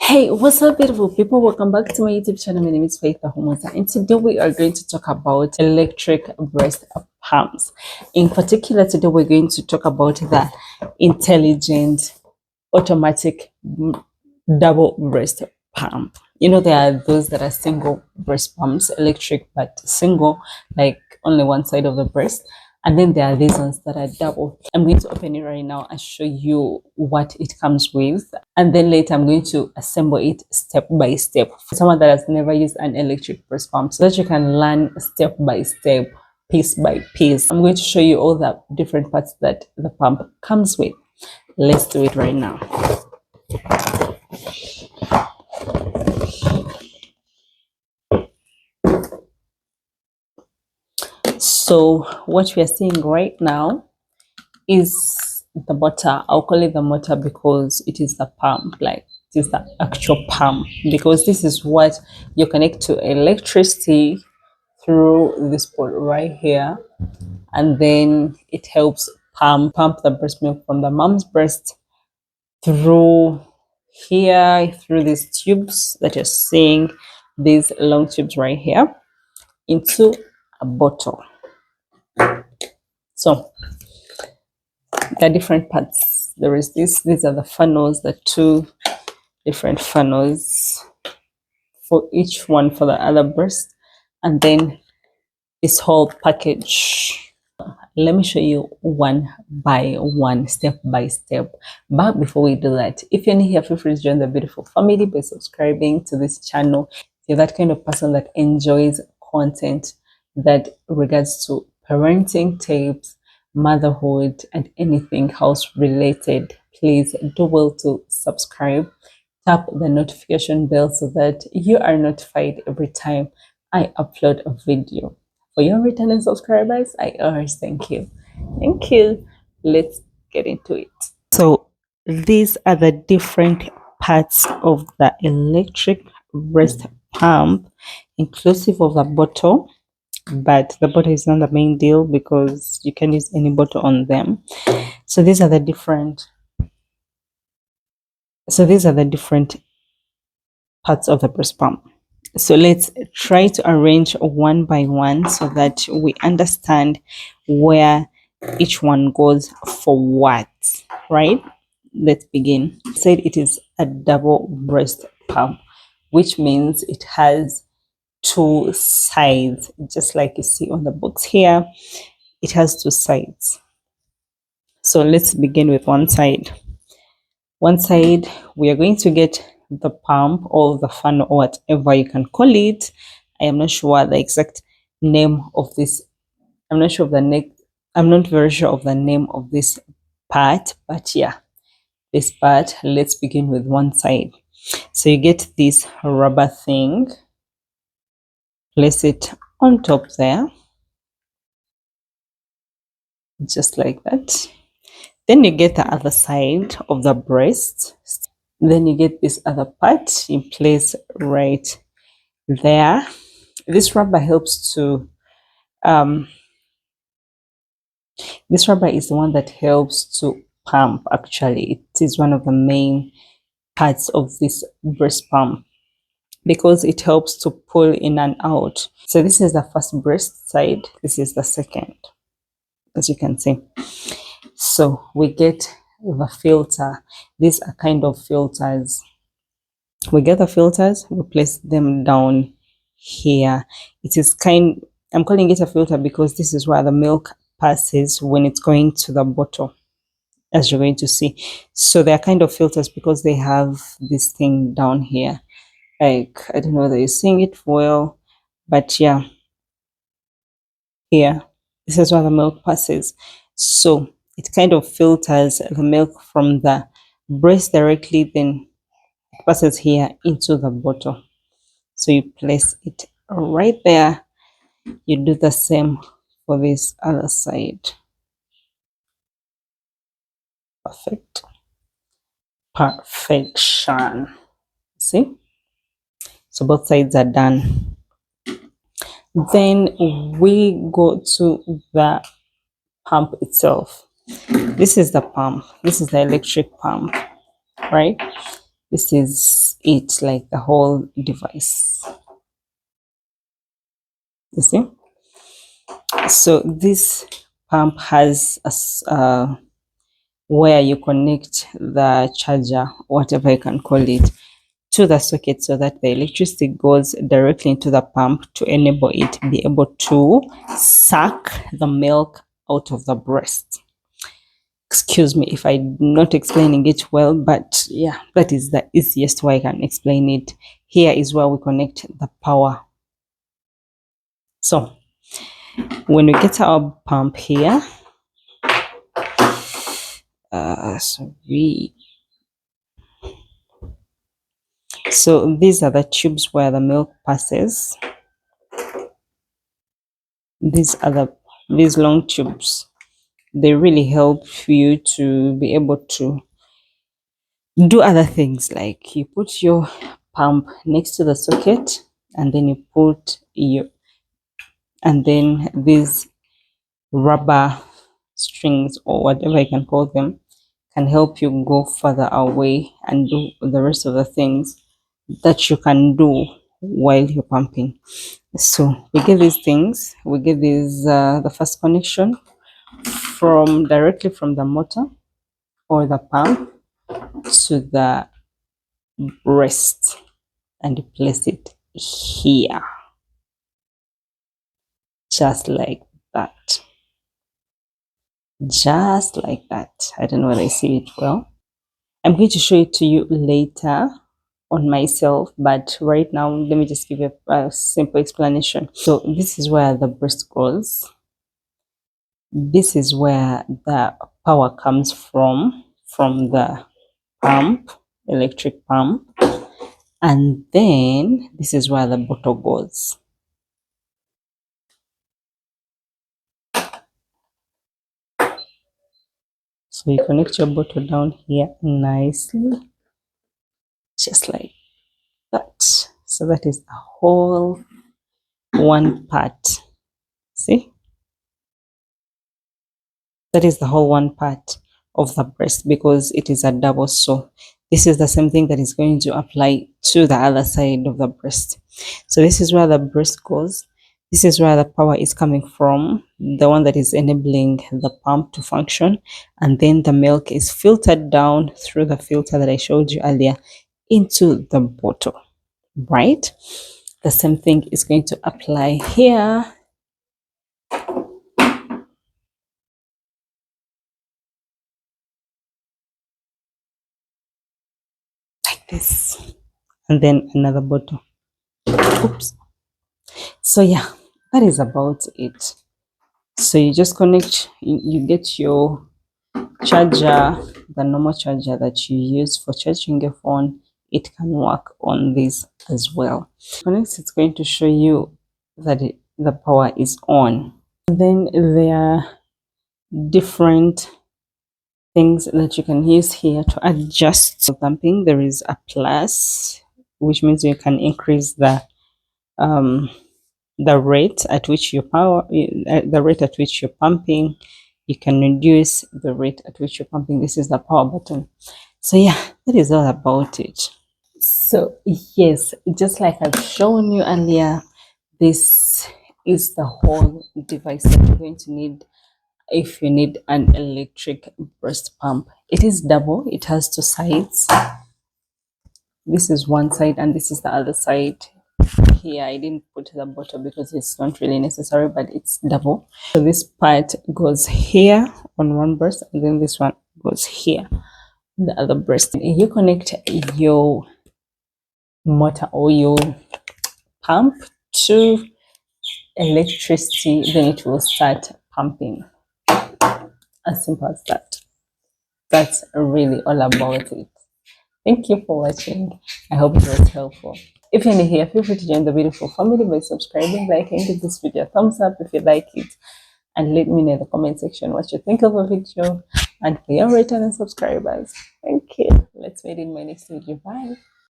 Hey, what's up, beautiful people? Welcome back to my YouTube channel. My name is Faith Ahomoza, and today we are going to talk about electric breast pumps. In particular, today we're going to talk about the intelligent automatic double breast pump. You know, there are those that are single breast pumps, electric but single, like only one side of the breast. And then there are these ones that are double. I'm going to open it right now and show you what it comes with. And then later I'm going to assemble it step by step for someone that has never used an electric breast pump so that you can learn step by step, piece by piece. I'm going to show you all the different parts that the pump comes with. Let's do it right now. So what we are seeing right now is the motor. I'll call it the motor because it is the pump, like it is the actual pump, because this is what you connect to electricity through this port right here, and then it helps pump the breast milk from the mom's breast through here, through these tubes that you're seeing, these long tubes right here, into a bottle. So there are different parts. There is this, these are the funnels, the two different funnels for each one for the other breast, and then this whole package. Let me show you one by one, step by step. But before we do that, if you're new here, feel free to join the beautiful family by subscribing to this channel. If you're that kind of person that enjoys content that regards to parenting tips, motherhood, and anything house related, please do well to subscribe. Tap the notification bell so that you are notified every time I upload a video. For your returning subscribers, I always thank you. Thank you. Let's get into it. So these are the different parts of the electric breast pump, inclusive of the bottle. But the bottle is not the main deal because you can use any bottle on them. So these are the different parts of the breast pump. So let's try to arrange one by one so that we understand where each one goes for what, right? Let's begin. I said it is a double breast pump, which means it has two sides, just like you see on the box here. It has two sides. So let's begin with one side. One side, we are going to get the pump or the funnel or whatever you can call it. I am not sure the exact name of this. I'm not sure of the neck. I'm not very sure of the name of this part, but yeah, this part. Let's begin with one side. So you get this rubber thing. Place it on top there, just like that. Then you get the other side of the breast. Then you get this other part in place right there. This rubber helps to this rubber is the one that helps to pump. Actually, it is one of the main parts of this breast pump because it helps to pull in and out. So this is the first breast side, this is the second, as you can see. So we get the filter. These are kind of filters. We get the filters, we place them down here. It is I'm calling it a filter because this is where the milk passes when it's going to the bottle, as you're going to see. So they're kind of filters because they have this thing down here. Like, I don't know whether you're seeing it well, but yeah, here, this is where the milk passes. So it kind of filters the milk from the breast directly, then it passes here into the bottle. So you place it right there. You do the same for this other side. Perfection. See? So both sides are done. Then we go to the pump itself. This is the pump. This is the electric pump, right? This is it, like the whole device. You see? So this pump has a where you connect the charger, whatever you can call it, to the socket so that the electricity goes directly into the pump to enable it to be able to suck the milk out of the breast. Excuse me if I'm not explaining it well, but yeah, that is the easiest way I can explain it. Here is where we connect the power. So when we get our pump here, so these are the tubes where the milk passes. These long tubes, they really help you to be able to do other things, like you put your pump next to the socket, and then you put your, and then these rubber strings or whatever you can call them can help you go further away and do the rest of the things that you can do while you're pumping. So we get these things, we get these the first connection from directly from the motor or the pump to the breast, and place it here, just like that. Just like that. I don't know whether I see it well. I'm going to show it to you later on myself, but right now let me just give you a simple explanation. So this is where the breast goes. This is where the power comes from the pump, electric pump, and then this is where the bottle goes. So you connect your bottle down here nicely, just like that. So that is the whole one part. See? That is the whole one part of the breast, because it is a double. So this is the same thing that is going to apply to the other side of the breast. So this is where the breast goes. This is where the power is coming from, the one that is enabling the pump to function. And then the milk is filtered down through the filter that I showed you earlier into the bottle, right? The same thing is going to apply here. Like this. And then another bottle. Oops. So yeah, that is about it. So you just connect, you get your charger, the normal charger that you use for charging your phone. It can work on this as well. Next, it's going to show you that the power is on. Then there are different things that you can use here to adjust pumping. There is a plus, which means you can increase the rate at which you the rate at which you're pumping. You can reduce the rate at which you're pumping. This is the power button. So yeah, that is all about it. So yes, just like I've shown you earlier, this is the whole device that you're going to need if you need an electric breast pump. It is double. It has two sides. This is one side and this is the other side. Here I didn't put the bottle because it's not really necessary, but it's double. So this part goes here on one breast, and then this one goes here, the other breast. You connect your motor or your pump to electricity, then it will start pumping. As simple as that. That's really all about it. Thank you for watching. I hope it was helpful. If you're new here, feel free to join the beautiful family by subscribing, liking, give this video a thumbs up if you like it, and let me know in the comment section what you think of the video. And for your returning subscribers, thank you. Let's meet in my next video. Bye.